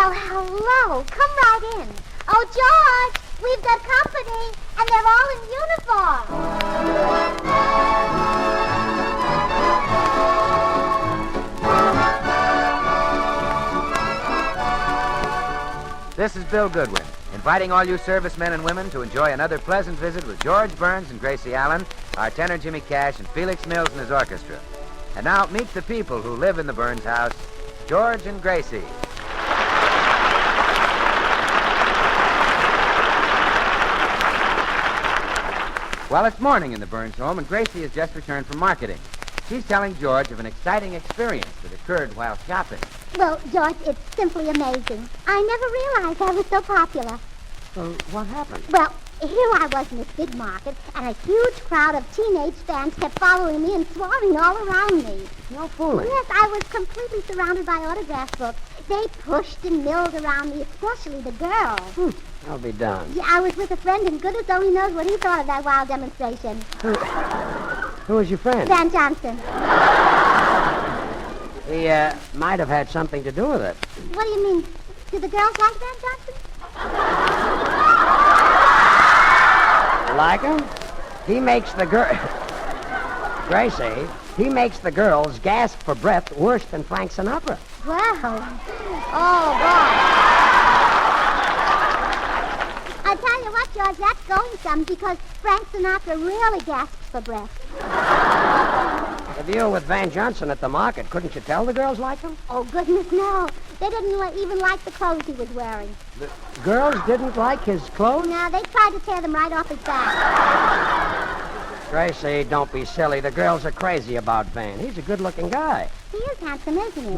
Well, hello. Come right in. Oh, George, we've got company, and they're all in uniform. This is Bill Goodwin, inviting all you servicemen and women to enjoy another pleasant visit with George Burns and Gracie Allen, our tenor Jimmy Cash, and Felix Mills and his orchestra. And now, meet the people who live in the Burns house, George and Gracie. Well, it's morning in the Burns home, and Gracie has just returned from marketing. She's telling George of an exciting experience that occurred while shopping. Well, George, it's simply amazing. I never realized I was so popular. So, what happened? Well, here I was in this big market, and a huge crowd of teenage fans kept following me and swarming all around me. No fooling. Yes, I was completely surrounded by autograph books. They pushed and milled around me, especially the girls. I'll be done. Yeah, I was with a friend, and goodness only knows what he thought of that wild demonstration. Who was your friend? Van Johnson. He might have had something to do with it. What do you mean? Do the girls like Van Johnson? Like him? He makes the Gracie, he makes the girls gasp for breath worse than Frank Sinatra. Well, oh, boy. I tell you what, George, that's going some because Frank Sinatra really gasps for breath. If you were with Van Johnson at the market, couldn't you tell the girls liked him? Oh, goodness, no. They didn't even like the clothes he was wearing. The girls didn't like his clothes? No, they tried to tear them right off his back. Gracie, don't be silly. The girls are crazy about Van. He's a good-looking guy. He is handsome, isn't he?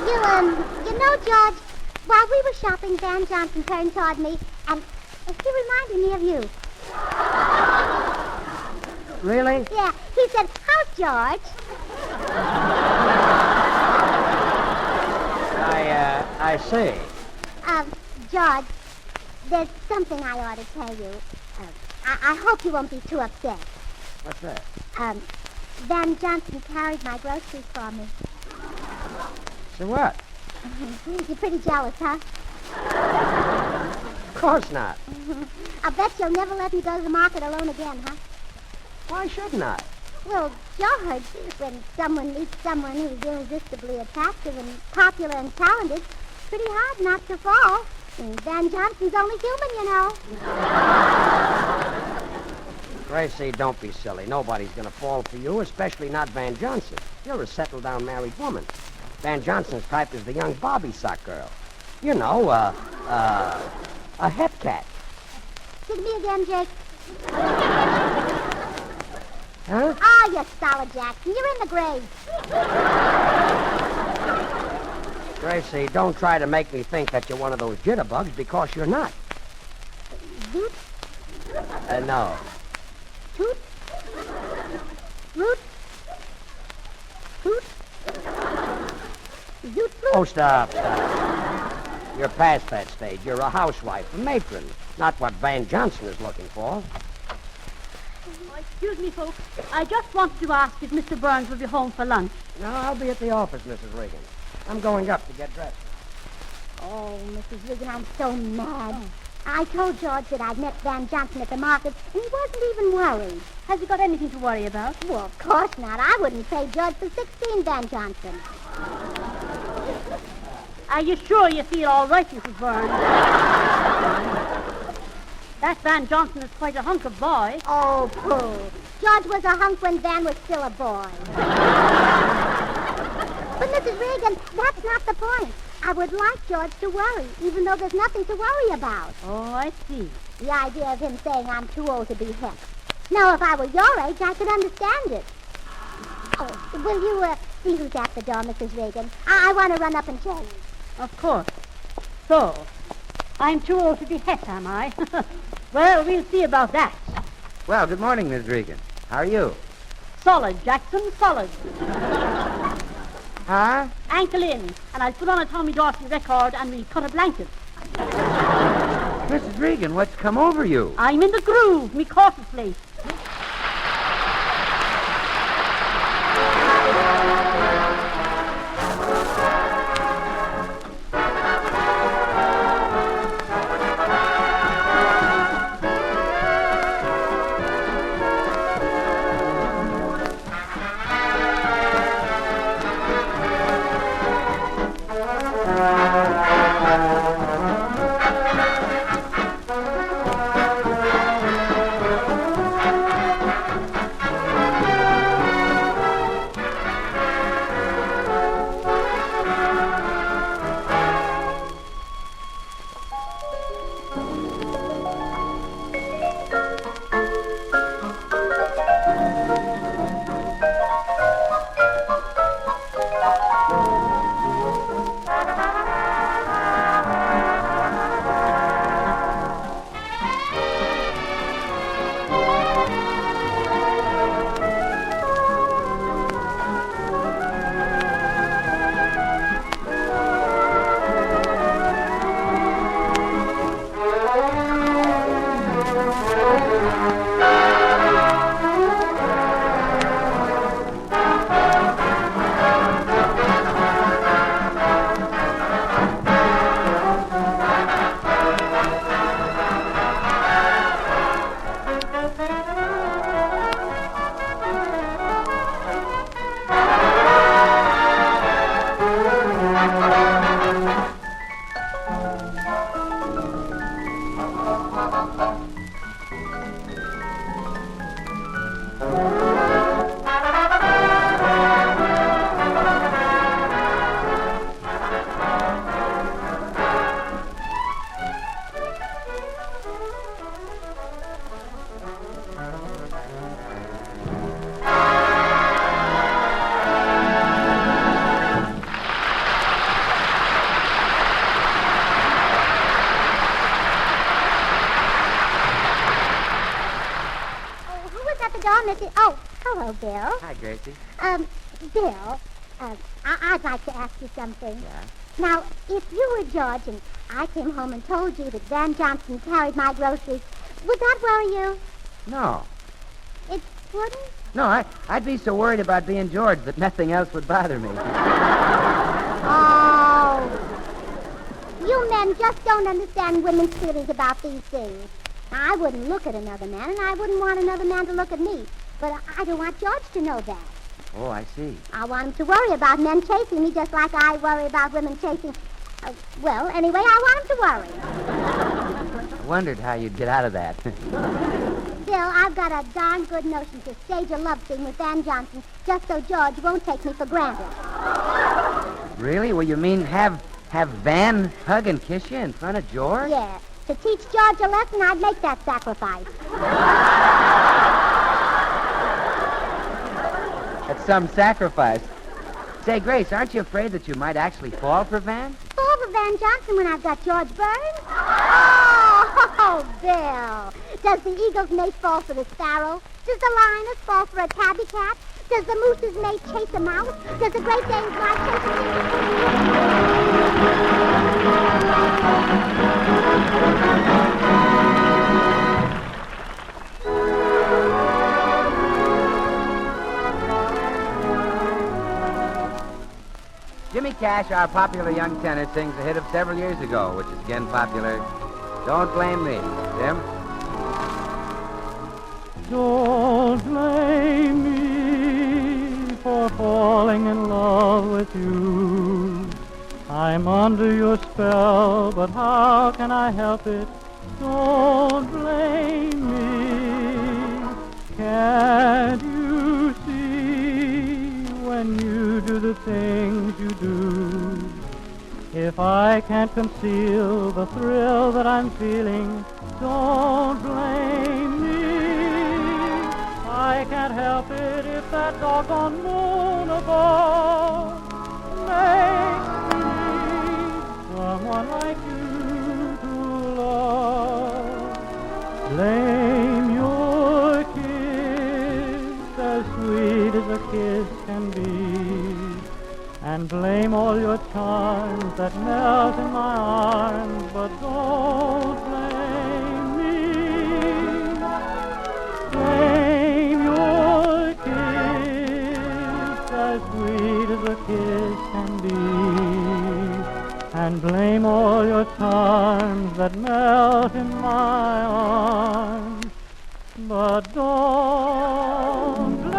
You know, George, while we were shopping, Van Johnson turned toward me, and he reminded me of you. Really? Yeah, he said, "How's George?" I see. George, there's something I ought to tell you. I hope you won't be too upset. What's that? Van Johnson carried my groceries for me. So what? You're pretty jealous, huh? Of course not. I'll bet you'll never let me go to the market alone again, huh? Why shouldn't I? Well, George, when someone meets someone who's irresistibly attractive and popular and talented, it's pretty hard not to fall. And Van Johnson's only human, you know. Gracie, don't be silly. Nobody's going to fall for you, especially not Van Johnson. You're a settled-down married woman. Van Johnson's type is the young Bobby sock girl. You know, a het cat. Dig me again, Jake. Huh? Oh, you solid Jackson. You're in the grave. Gracie, don't try to make me think that you're one of those jitterbugs, because you're not. Zoot, No. toot, root, toot, zoot, flute. Oh, stop. You're past that stage. You're a housewife, a matron, not what Van Johnson is looking for. Excuse me, folks. I just wanted to ask if Mr. Burns will be home for lunch. No, I'll be at the office, Mrs. Regan. I'm going up to get dressed. Oh, Mrs. Regan, I'm so mad. I told George that I'd met Van Johnson at the market, and he wasn't even worried. Has he got anything to worry about? Well, of course not. I wouldn't pay George for 16 Van Johnsons. Are you sure you feel all right, Mrs. Burns? That Van Johnson is quite a hunk of boy. Oh, pooh. George was a hunk when Van was still a boy. But, Mrs. Regan, that's not the point. I would like George to worry, even though there's nothing to worry about. Oh, I see. The idea of him saying I'm too old to be hep. Now, if I were your age, I could understand it. Oh, will you see who's at the door, Mrs. Regan? I want to run up and check. Of course. So, I'm too old to be het, am I? Well, we'll see about that. Well, good morning, Miss Regan. How are you? Solid, Jackson, solid. Huh? Ankle in, and I'll put on a Tommy Dawson record and we'll cut a blanket. Mrs. Regan, what's come over you? I'm in the groove, me cautiously. Hello, Bill. Hi, Gracie. Bill, I'd like to ask you something. Yeah? Now, if you were George and I came home and told you that Van Johnson carried my groceries, would that worry you? No. It wouldn't? No, I'd be so worried about being George that nothing else would bother me. Oh. You men just don't understand women's feelings about these things. Now, I wouldn't look at another man, and I wouldn't want another man to look at me. But I don't want George to know that. Oh, I see. I want him to worry about men chasing me just like I worry about women chasing... well, anyway, I want him to worry. I wondered how you'd get out of that. Bill, I've got a darn good notion to stage a love scene with Van Johnson just so George won't take me for granted. Really? Well, you mean have Van hug and kiss you in front of George? Yeah. To teach George a lesson, I'd make that sacrifice. That's some sacrifice. Say, Grace, aren't you afraid that you might actually fall for Van? Fall for Van Johnson when I've got George Burns? Oh, Bill. Does the eagle's mate fall for the sparrow? Does the lioness fall for a tabby cat? Does the moose's mate chase a mouse? Does the Great Dane's wife chase a... Jimmy Cash, our popular young tenor, sings a hit of several years ago, which is again popular. Don't blame me. Jim? Don't blame me for falling in love with you. I'm under your spell, but how can I help it? Don't blame me. Can't you see when you do the things you do? If I can't conceal the thrill that I'm feeling, don't blame me. I can't help it if that doggone moon above makes me need someone like you to love. Blame your kiss, as sweet as a kiss can be, and blame all your charms that melt in my arms, but don't blame me. Blame your kiss, as sweet as a kiss can be, and blame all your charms that melt in my arms, but don't blame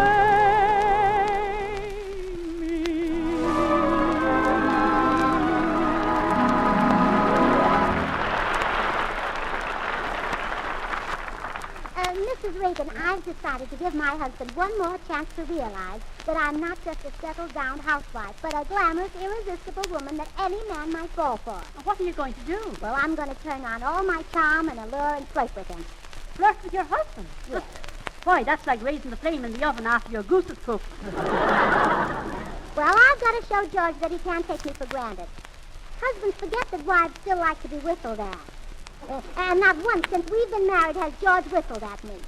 me. Mrs. Reagan, I've decided to give my husband one more chance to realize that I'm not just a settled-down housewife, but a glamorous, irresistible woman that any man might fall for. What are you going to do? Well, I'm going to turn on all my charm and allure and flirt with him. Flirt with your husband? Yes. Why, that's like raising the flame in the oven after your goose is cooked. Well, I've got to show George that he can't take me for granted. Husbands forget that wives still like to be whistled at. And not once since we've been married has George whistled at me.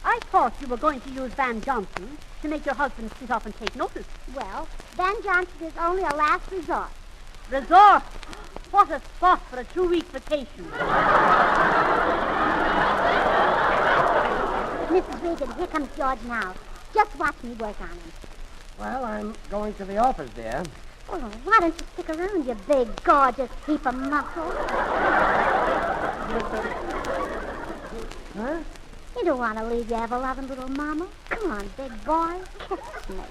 I thought you were going to use Van Johnson to make your husband sit up and take notice. Well, Van Johnson is only a last resort. Resort? What a spot for a 2-week vacation. Mrs. Reagan, here comes George now. Just watch me work on him. Well, I'm going to the office, dear. Oh, why don't you stick around, you big, gorgeous heap of muscle? Huh? You don't want to leave your ever-loving little mama. Come on, big boy. Kiss me.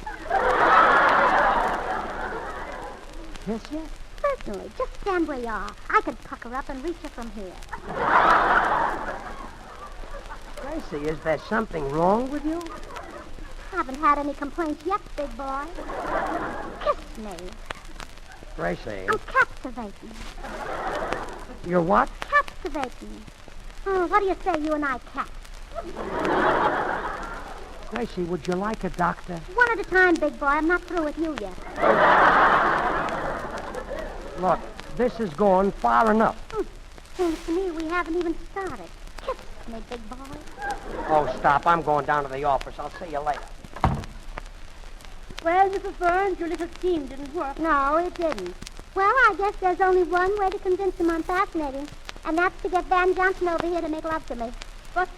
Kiss you? Certainly. Just stand where you are. I could pucker up and reach you from here. Gracie, is there something wrong with you? Haven't had any complaints yet, big boy. Kiss me. Gracie. I'm captivating. You're what? Captivating. Oh, what do you say, you and I cat? Gracie, would you like a doctor? One at a time, big boy. I'm not through with you yet. Look, this is going far enough. Seems to me we haven't even started. Kiss me, big boy. Oh, stop. I'm going down to the office. I'll see you later. Well, Mrs. Burns, your little scheme didn't work. No, it didn't. Well, I guess there's only one way to convince him I'm fascinating, and that's to get Van Johnson over here to make love to me. But,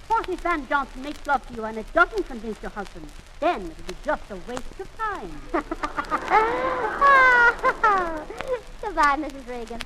what if Van Johnson makes love to you and it doesn't convince your husband? Then it'll be just a waste of time. Goodbye, Mrs. Regan.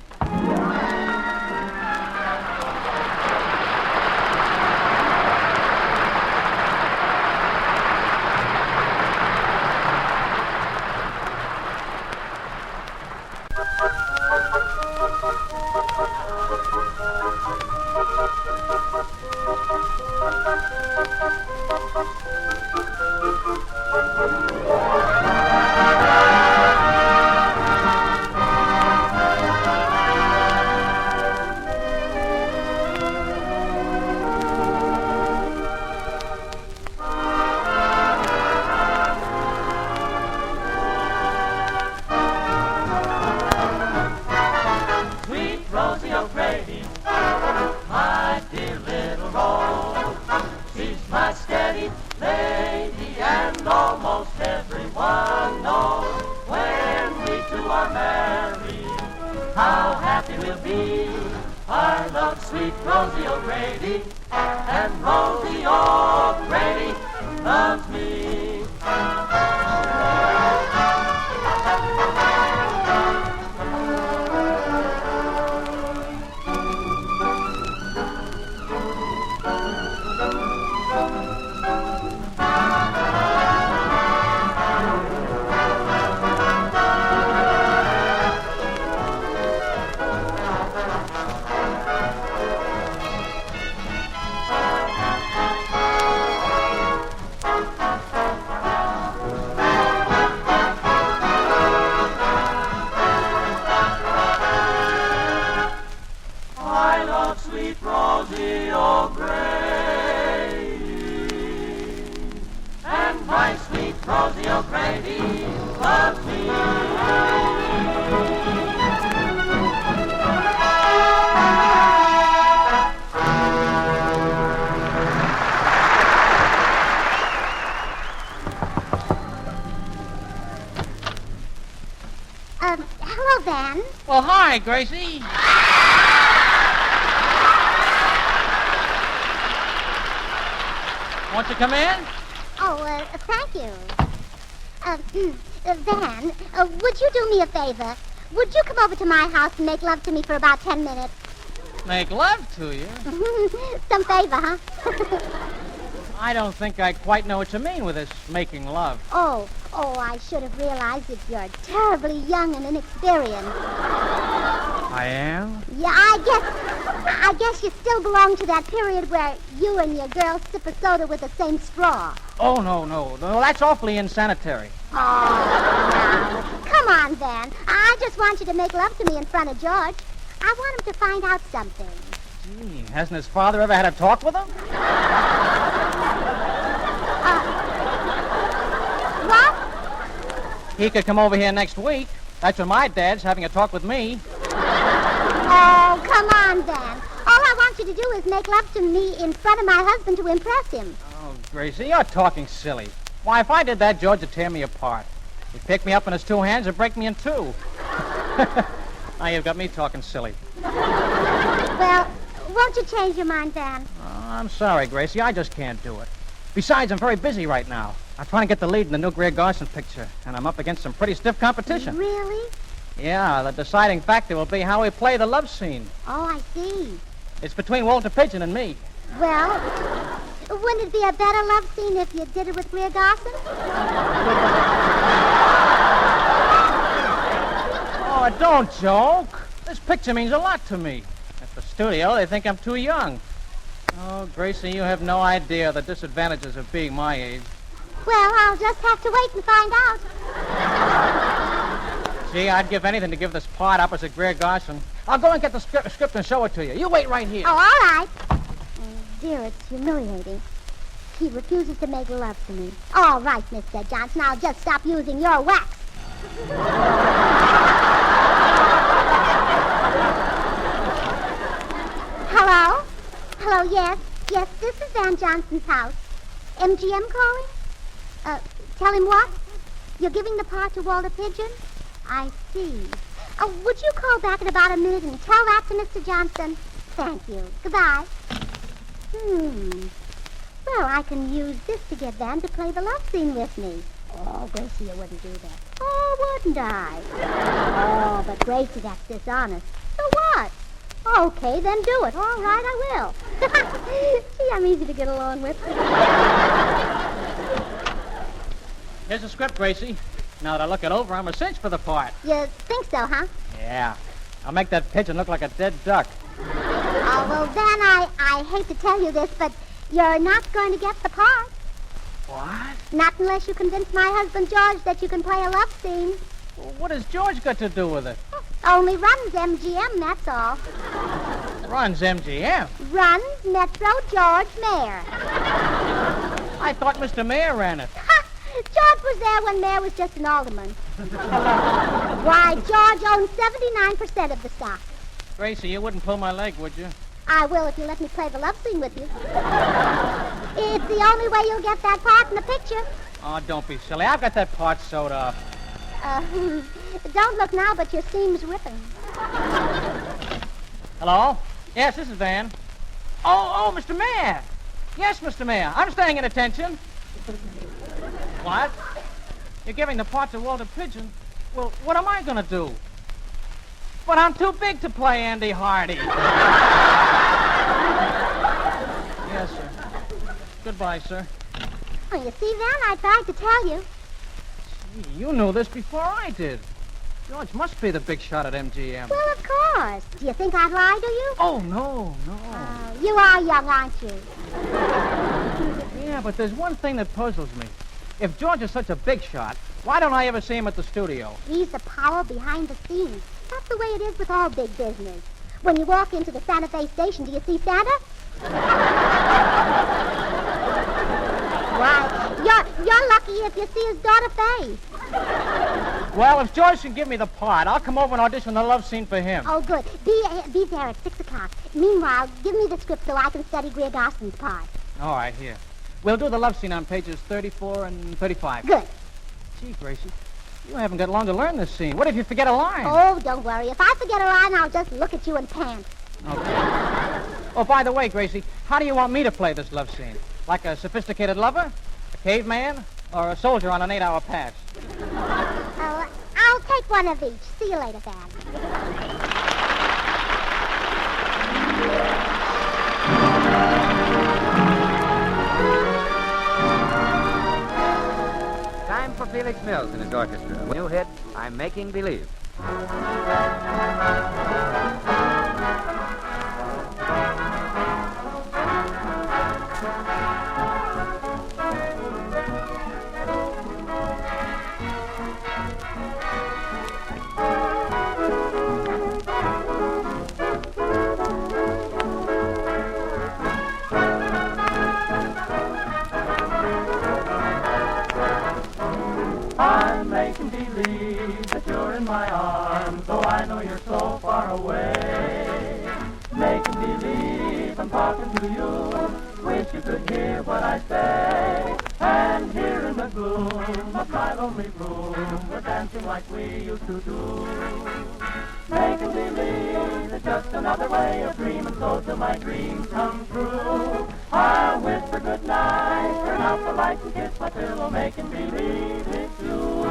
Hello, Van. Well, hi, Gracie. Want to come in? Oh, thank you. Van, would you do me a favor? Would you come over to my house and make love to me for about 10 minutes? Make love to you? Some favor, huh? I don't think I quite know what you mean with this making love. Oh, I should have realized that you're terribly young and inexperienced. I am? Yeah, I guess you still belong to that period where you and your girl sip a soda with the same straw. Oh, no, that's awfully insanitary. Oh, now. Come on, Van. I just want you to make love to me in front of George. I want him to find out something. Gee, hasn't his father ever had a talk with him? What? He could come over here next week. That's when my dad's having a talk with me. Oh, come on, Van. All I want you to do is make love to me in front of my husband to impress him. Oh, Gracie, you're talking silly. Why, if I did that, George would tear me apart. He'd pick me up in his two hands and break me in two. Now you've got me talking silly. Well, won't you change your mind, Van? Oh, I'm sorry, Gracie. I just can't do it. Besides, I'm very busy right now. I'm trying to get the lead in the new Greer Garson picture, and I'm up against some pretty stiff competition. Really? Yeah, the deciding factor will be how we play the love scene. Oh, I see. It's between Walter Pidgeon and me. Well, wouldn't it be a better love scene if you did it with Greer Garson? Oh, don't joke. This picture means a lot to me. At the studio, they think I'm too young. Oh, Gracie, you have no idea the disadvantages of being my age. Well, I'll just have to wait and find out. Gee, I'd give anything to give this part opposite Greer Garson. I'll go and get the script and show it to you. You wait right here. Oh, all right. Oh, dear, it's humiliating. He refuses to make love to me. All right, Mr. Johnson, I'll just stop using your wax. Hello? Hello, yes? Yes, this is Van Johnson's house. MGM calling? Tell him what? You're giving the part to Walter Pigeon? I see. Would you call back in about a minute and tell that to Mr. Johnson? Thank you. Goodbye. Well, I can use this to get Van to play the love scene with me. Oh, Gracie, you wouldn't do that. Oh, wouldn't I? Oh, but Gracie, that's dishonest. So what? Okay, then do it. All right, I will. Gee, I'm easy to get along with. Here's the script, Gracie. Now that I look it over, I'm a cinch for the part. You think so, huh? Yeah. I'll make that pigeon look like a dead duck. Oh, well, then I hate to tell you this, but you're not going to get the part. What? Not unless you convince my husband George that you can play a love scene. Well, what has George got to do with it? Only runs MGM, that's all. Runs MGM. Runs Metro George Mayer. I thought Mr. Mayor ran it. George was there when Mayor was just an alderman. Why, George owns 79% of the stock. Gracie, you wouldn't pull my leg, would you? I will if you let me play the love scene with you. It's the only way you'll get that part in the picture. Oh, don't be silly. I've got that part sewed up. Don't look now, but your seam's ripping. Hello? Yes, this is Van. Oh, Mr. Mayor. Yes, Mr. Mayor. I'm staying in attention. What? You're giving the part to Walter Pigeon? Well, what am I going to do? But I'm too big to play Andy Hardy. Yes, sir. Goodbye, sir. Oh, you see, Van, I tried to tell you. Gee, you knew this before I did. George must be the big shot at MGM. Well, of course. Do you think I'd lie to you? Oh, no. You are young, aren't you? Yeah, but there's one thing that puzzles me. If George is such a big shot, why don't I ever see him at the studio? He's the power behind the scenes. That's the way it is with all big business. When you walk into the Santa Fe station, do you see Santa? Why, you're lucky if you see his daughter Faye. Well, if George can give me the part, I'll come over and audition the love scene for him. Oh, good. Be there at 6 o'clock. Meanwhile, give me the script so I can study Greer Garson's part. All right, here. We'll do the love scene on pages 34 and 35. Good. Gee, Gracie, you haven't got long to learn this scene. What if you forget a line? Oh, don't worry. If I forget a line, I'll just look at you and pant. Okay. Oh, by the way, Gracie, how do you want me to play this love scene? Like a sophisticated lover, a caveman, or a soldier on an 8-hour pass? I'll take one of each. See you later, Van. Time for Felix Mills and his orchestra. New hit, I'm Making Believe. I'm making believe that you're in my arms, though I know you're so far away. Making believe I'm talking to you, wish you could hear what I say. And here in the gloom of my lonely room, we're dancing like we used to do. Making believe it's just another way of dreaming, so till my dreams come true. I'll whisper goodnight, turn out the lights and kiss my pillow, making believe it's you.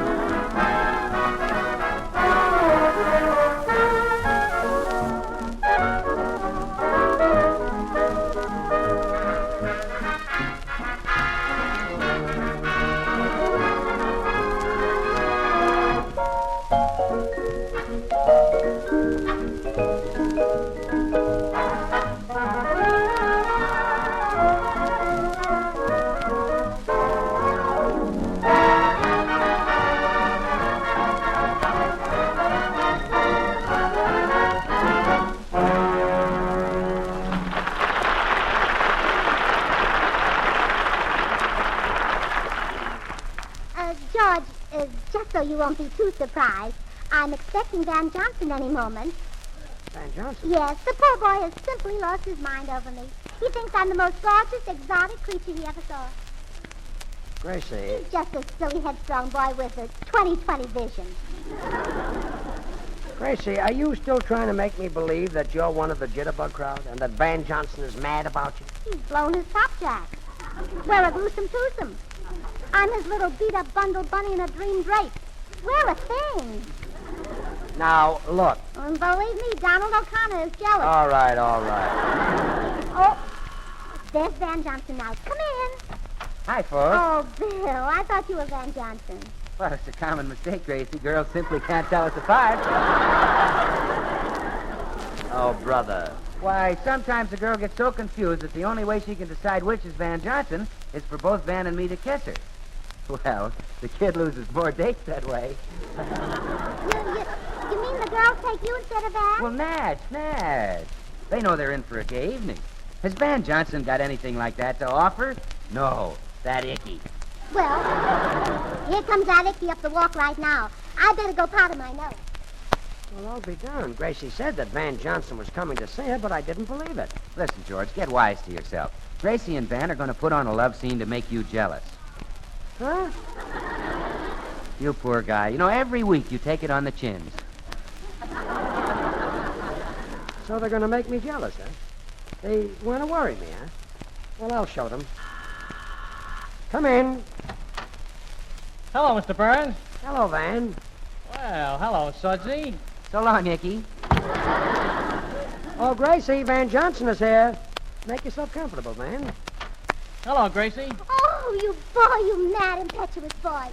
George, just so you won't be too surprised, I'm expecting Van Johnson any moment. Van Johnson? Yes, the poor boy has simply lost his mind over me. He thinks I'm the most gorgeous, exotic creature he ever saw. Gracie. He's just a silly, headstrong boy with a 20/20 vision. Gracie, are you still trying to make me believe that you're one of the jitterbug crowd and that Van Johnson is mad about you? He's blown his top jack. We're a gruesome twosome. I'm his little beat-up bundle bunny in a dream drape. We're a thing. Now, look. And believe me, Donald O'Connor is jealous. All right. Oh, there's Van Johnson now. Come in. Hi, folks. Oh, Bill, I thought you were Van Johnson. Well, it's a common mistake, Gracie. Girls simply can't tell us apart. Oh, brother. Why, sometimes a girl gets so confused that the only way she can decide which is Van Johnson is for both Van and me to kiss her. Well, the kid loses more dates that way. You mean the girls take you instead of Van? Well, Natch. They know they're in for a gay evening. Has Van Johnson got anything like that to offer? No, that icky. Well, here comes that Icky up the walk right now. I better go powder my nose. Well, I'll be darned. Gracie said that Van Johnson was coming to see her, but I didn't believe it. Listen, George, get wise to yourself. Gracie and Van are going to put on a love scene to make you jealous. Huh? You poor guy. You know, every week you take it on the chins. So they're going to make me jealous, huh? They want to worry me, huh? Well, I'll show them. Come in. Hello, Mr. Burns. Hello, Van. Well, hello, Sudsy. So long, Icky. Oh, Gracie, Van Johnson is here. Make yourself comfortable, man. Hello, Gracie. Oh, you boy, you mad, impetuous boy.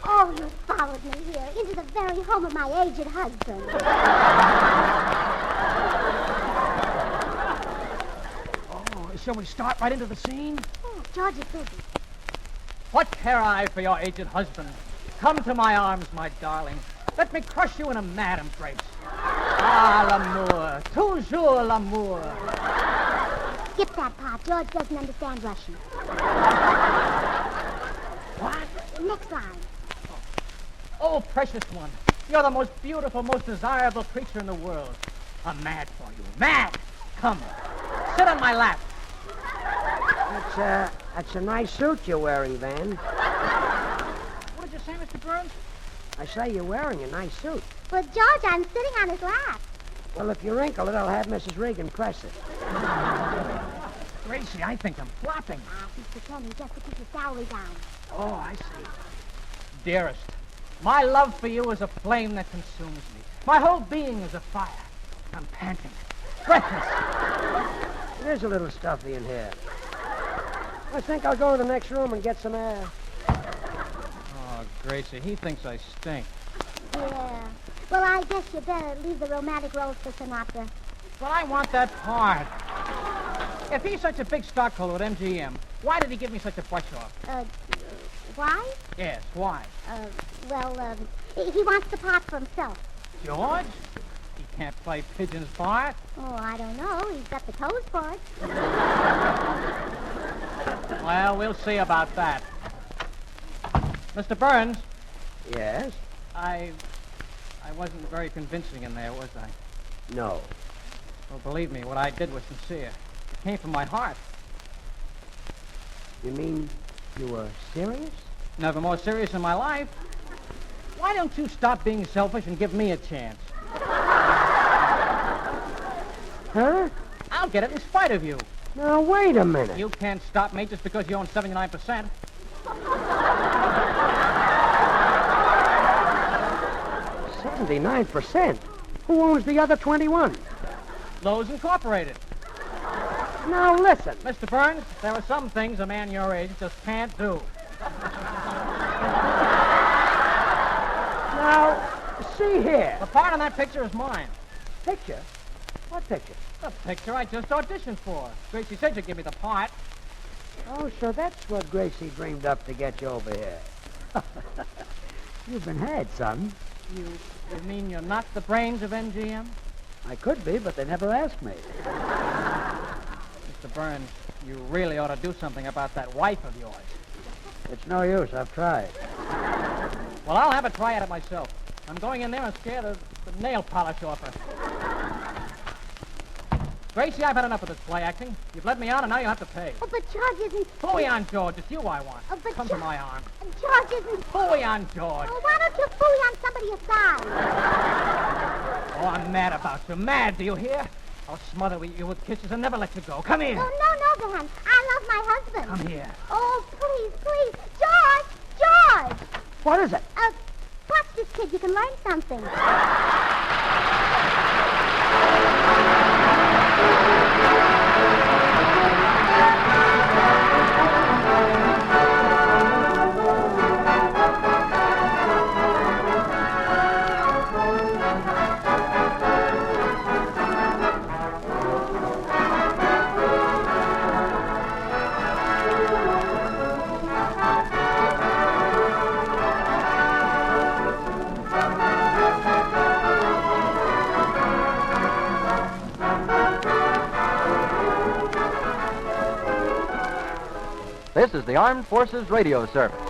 Oh, you followed me here into the very home of my aged husband. Oh, shall we start right into the scene? Oh, George is busy. What care I for your aged husband? Come to my arms, my darling. Let me crush you in a mad embrace. Ah, l'amour, toujours l'amour. Skip that part. George doesn't understand Russian. What? Next line. Oh, precious one, you're the most beautiful, most desirable creature in the world. I'm mad for you. Mad! Come, sit on my lap. That's a nice suit you're wearing, Van. What did you say, Mr. Burns? I say you're wearing a nice suit. Well, George, I'm sitting on his lap. Well, if you wrinkle it, I'll have Mrs. Regan press it. Gracie, I think I'm flopping. He's pretending just to keep his salary down. Oh, I see. Dearest, my love for you is a flame that consumes me. My whole being is a fire. I'm panting, breathless. It is a little stuffy in here. I think I'll go to the next room and get some air. Oh, Gracie, he thinks I stink. Yeah. Well, I guess you better leave the romantic roles for Sinatra. But I want that part. If he's such a big stockholder at MGM, why did he give me such a brush-off? Why? Yes, why? He wants the part for himself. George? He can't play Pigeon's part. Oh, I don't know. He's got the toes for it. Well, we'll see about that. Mr. Burns, Yes? I wasn't very convincing in there, was I? No. Well, believe me, what I did was sincere. It came from my heart. You mean you were serious? Never more serious in my life. Why don't you stop being selfish and give me a chance? Huh? I'll get it in spite of you. Now, wait a minute. You can't stop me just because you own 79%. 79%? Who owns the other 21? Lowe's Incorporated. Now, listen. Mr. Burns, there are some things a man your age just can't do. Now, see here. The part in that picture is mine. Picture? What picture? The picture I just auditioned for. Gracie said you'd give me the part. Oh, so that's what Gracie dreamed up to get you over here. You've been had, son. You mean you're not the brains of MGM? I could be, but they never asked me. Mr. Burns, you really ought to do something about that wife of yours. It's no use. I've tried. Well, I'll have a try at it myself. I'm going in there and scare the nail polish off her. Gracie, I've had enough of this play acting. You've let me on, and now you have to pay. Oh, but George isn't... Fooey on George. It's you I want. Oh, but Come to my arm. George isn't... Fooey on George. Oh, why don't you fooey on somebody aside? Oh, I'm mad about you. Mad, do you hear? I'll smother you with kisses and never let you go. Come here. Oh, no, Van. I love my husband. Come here. Oh, please. George! What is it? Watch this kid. You can learn something. This is the Armed Forces Radio Service.